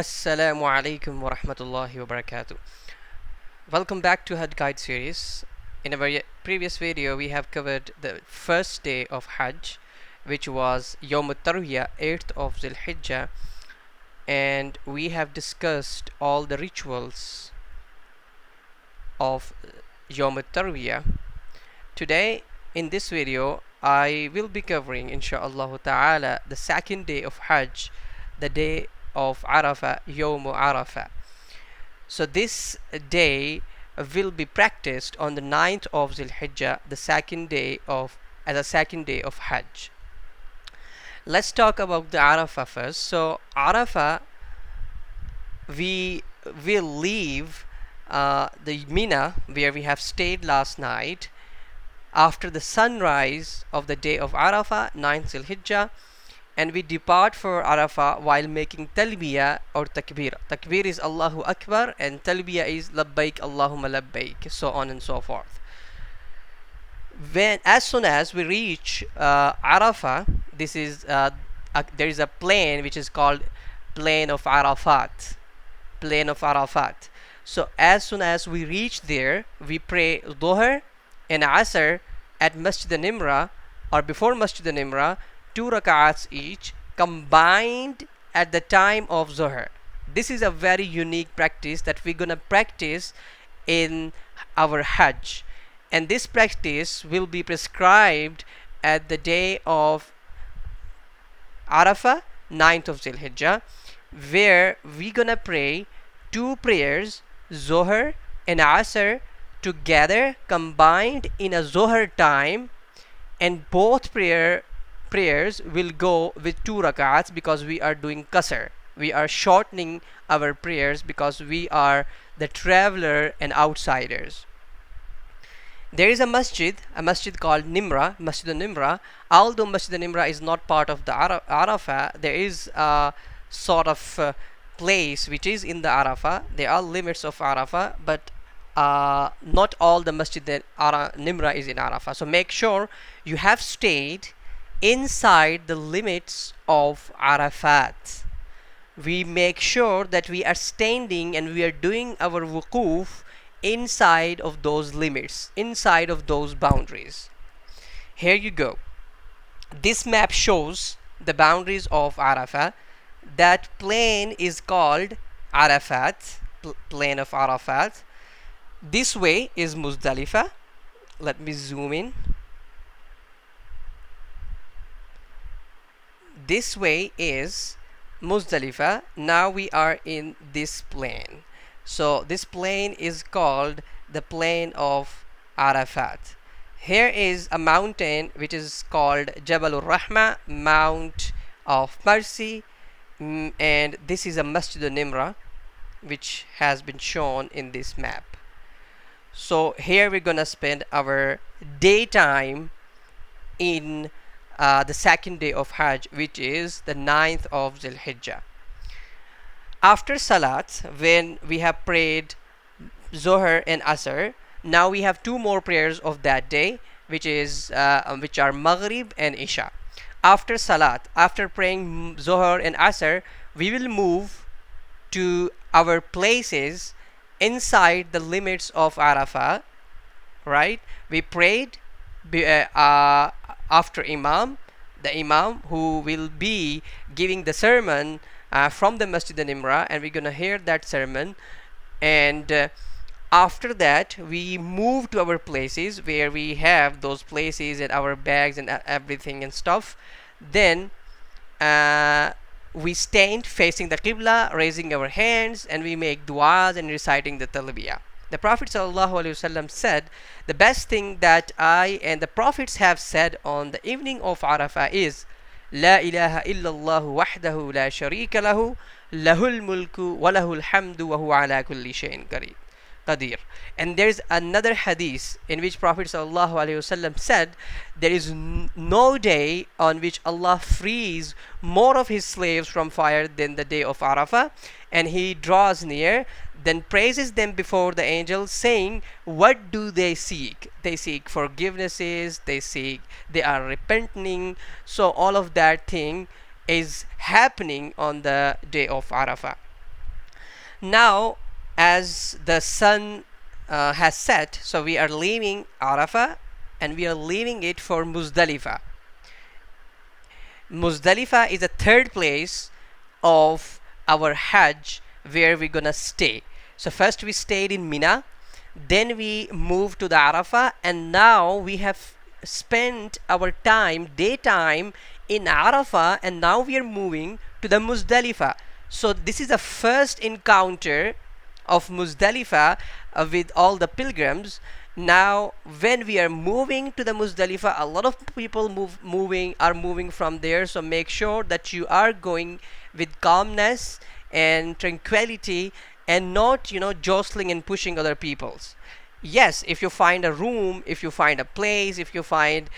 Assalamu alaikum wa rahmatullahi wa barakatuh. Welcome back to Hajj Guide series. In our previous video, we have covered the first day of Hajj, which was Yawm al-Tarwiyah, 8th of Dul Hijjah, and we have discussed all the rituals of Yawm al-Tarwiyah. Today, in this video, I will be covering, insha'Allah ta'ala, the second day of Hajj, the day of Arafah, Yawm Arafah. So this day will be practiced on the 9th of Dhul Hijjah, the second day of Hajj. Let's talk about the Arafah first. So Arafah, we will leave the Mina where we have stayed last night after the sunrise of the day of Arafah, 9th Dhul Hijjah, and we depart for Arafah while making talbiyah or takbir. Takbir is Allahu Akbar and talbiyah is labbaik Allahumma labbaik, so on and so forth. As soon as we reach Arafah, there is a plain which is called plain of Arafat. So as soon as we reach there, we pray Dhuhr and Asr at Masjid al-Nimra or before Masjid al-Nimra, 2 rak'ats each, combined at the time of Dhuhr. This is a very unique practice that we're gonna practice in our Hajj, and this practice will be prescribed at the day of Arafah, 9th of Dhul Hijjah, where we're gonna pray 2 prayers, Dhuhr and Asr, together combined in a Dhuhr time, and both prayers will go with 2 rak'ats because we are doing qasr. We are shortening our prayers because we are the traveler and outsiders. There is a masjid called Nimra, Masjid al-Nimra. Although Masjid al-Nimra is not part of the Arafah, there is a sort of place which is in the Arafah. There are limits of Arafah, but not all the Masjid al-Nimra is in Arafah. So make sure you have stayed inside the limits of Arafat. We make sure that we are standing and we are doing our Wuquf inside of those limits, inside of those boundaries. Here you go. This map shows the boundaries of Arafat. That plain is called Arafat, plain of Arafat. This way is Muzdalifah. Let me zoom in. This way is Muzdalifah. Now we are in this plain. So this plain is called the plain of Arafat. Here is a mountain which is called Jabal al-Rahma, Mount of Mercy, and this is a Masjid al-Nimra which has been shown in this map. So here we're gonna spend our daytime in the second day of Hajj, which is the 9th of Dhul Hijjah. After Salat, when we have prayed Dhuhr and Asr, now we have 2 more prayers of that day, which are Maghrib and Isha. After Salat, after praying Dhuhr and Asr, we will move to our places inside the limits of Arafah, right? We prayed after the imam who will be giving the sermon from the Masjid al-Nimra, and we're gonna hear that sermon, and after that we move to our places where we have those places and our bags and everything and stuff. Then we stand facing the Qibla, raising our hands, and we make du'as and reciting the talbiyah. The Prophet ﷺ said, the best thing that I and the Prophets have said on the evening of Arafah is, La ilaha illallah wahdahu la sharika lahu, lahul mulku wa lahul hamdu wa huwa ala kulli shay'in qadir. And there's another hadith in which Prophet ﷺ said, there is no day on which Allah frees more of his slaves from fire than the day of Arafah, and he draws near, then praises them before the angels, saying, what do they seek? They seek forgivenesses, they are repenting. So all of that thing is happening on the day of Arafah. Now, as the sun has set, so we are leaving Arafah and we are leaving it for Muzdalifah. Muzdalifah is the third place of our Hajj where we're gonna stay. So first we stayed in Mina, then we moved to the Arafah, and now we have spent our time, daytime, in Arafah, and now we are moving to the Muzdalifah. So this is the first encounter of Muzdalifah with all the pilgrims. Now when we are moving to the Muzdalifah, a lot of people are moving from there, so make sure that you are going with calmness and tranquility, and not jostling and pushing other people's. Yes, if you find a room, if you find a place, if you find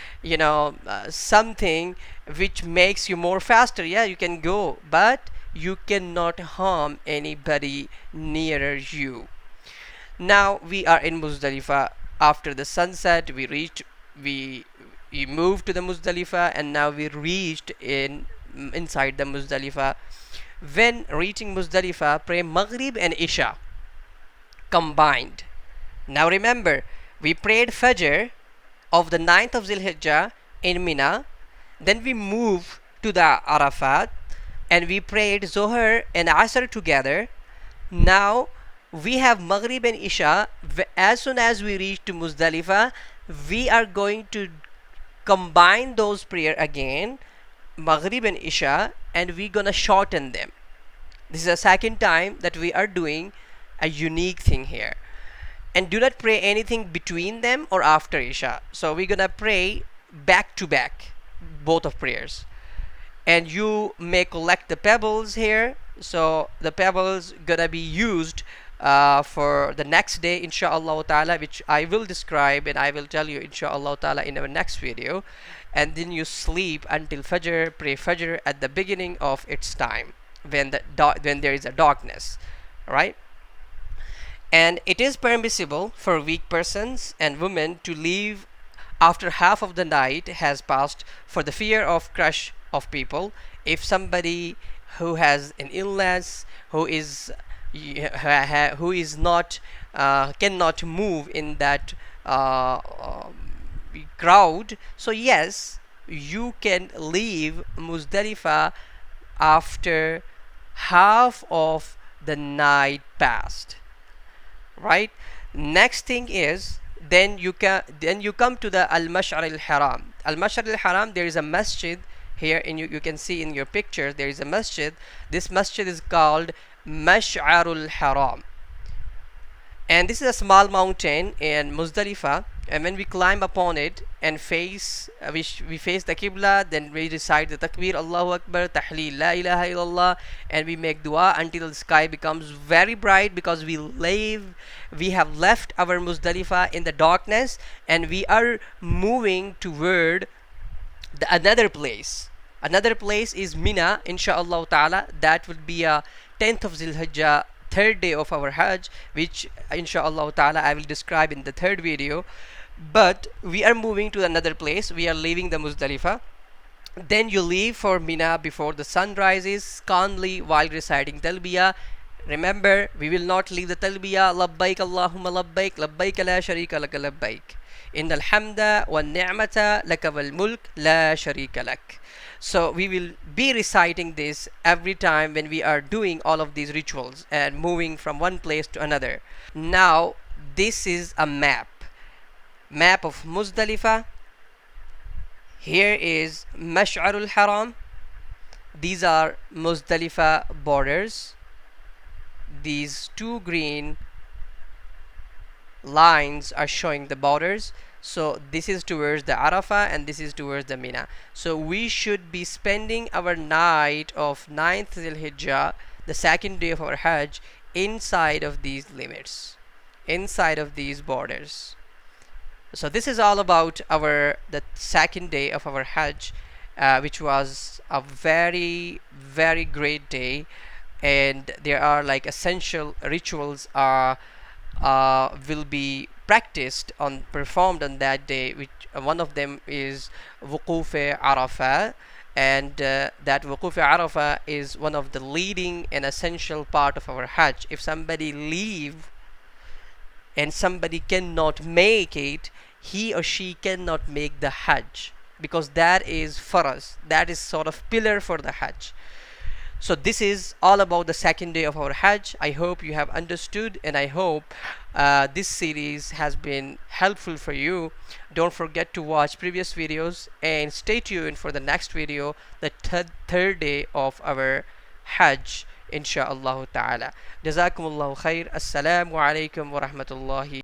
something which makes you more faster, yeah, you can go, but you cannot harm anybody nearer you. Now we are in Muzdalifah. After the sunset, we we moved to the Muzdalifah, and now we reached inside the Muzdalifah. When reaching Muzdalifah, pray Maghrib and Isha combined. Now remember, we prayed Fajr of the 9th of Dul Hijjah in Mina, then we moved to the Arafat and we prayed Dhuhr and Asr together. Now we have Maghrib and Isha. As soon as we reach to Muzdalifah, we are going to combine those prayer again, Maghrib and Isha, and we're gonna shorten them. This is the second time that we are doing a unique thing here. And do not pray anything between them or after Isha. So we're gonna pray back to back both of prayers. And you may collect the pebbles here. So the pebbles gonna be used for the next day, inshallah ta'ala, which I will describe and I will tell you inshallah ta'ala in our next video. And then you sleep until Fajr, pray Fajr at the beginning of its time, when there is a darkness, right? And it is permissible for weak persons and women to leave after half of the night has passed, for the fear of crush of people. If somebody who has an illness, who is not cannot move in that crowd, so yes, you can leave Muzdalifah after half of the night passed, right? Next thing is, then you come to the Al-Mash'ar al-Haram. Al-Mash'ar al-Haram, there is a masjid here, you can see in your picture there is a masjid. This masjid is called Mash'ar al-Haram, and this is a small mountain in Muzdalifah. And when we climb upon it and we face the Qibla, then we recite the Takbir, Allahu Akbar, Tahleel, La ilaha illallah, and we make dua until the sky becomes very bright, because we have left our Muzdalifah in the darkness and we are moving toward another place. Another place is Mina, inshallah ta'ala. That would be a 10th of Dhul Hijjah, third day of our Hajj, which inshallah ta'ala I will describe in the third video. But we are moving to another place. We are leaving the Muzdalifah. Then you leave for Mina before the sun rises, calmly while reciting Talbiyah. Remember, we will not leave the Talbiyah, Labbaik Allahumma Labbaik, Labbaik la sharika laka Labbaik, Innal hamda wa ni'mata laka wal mulk la sharika lak. So we will be reciting this every time when we are doing all of these rituals and moving from one place to another. Now this is a map of Muzdalifah. Here is Mash'ar al-Haram. These are Muzdalifah borders. These two green lines are showing the borders. So this is towards the Arafah and this is towards the Mina. So we should be spending our night of 9th Dhul Hijjah, the second day of our Hajj, inside of these limits, inside of these borders. So this is all about the second day of our Hajj, which was a very, very great day. And there are like essential rituals will be performed on that day, which one of them is Wuquf Arafat. and that Wuquf Arafah is one of the leading and essential part of our Hajj. If somebody leave and somebody cannot make it, he or she cannot make the Hajj, because that is for us, that is sort of pillar for the Hajj. So this is all about the second day of our Hajj. I hope you have understood, and I hope this series has been helpful for you. Don't forget to watch previous videos and stay tuned for the next video, the third day of our Hajj, inshallah ta'ala. Jazakumullahu khair. Assalamu alaikum wa rahmatullahi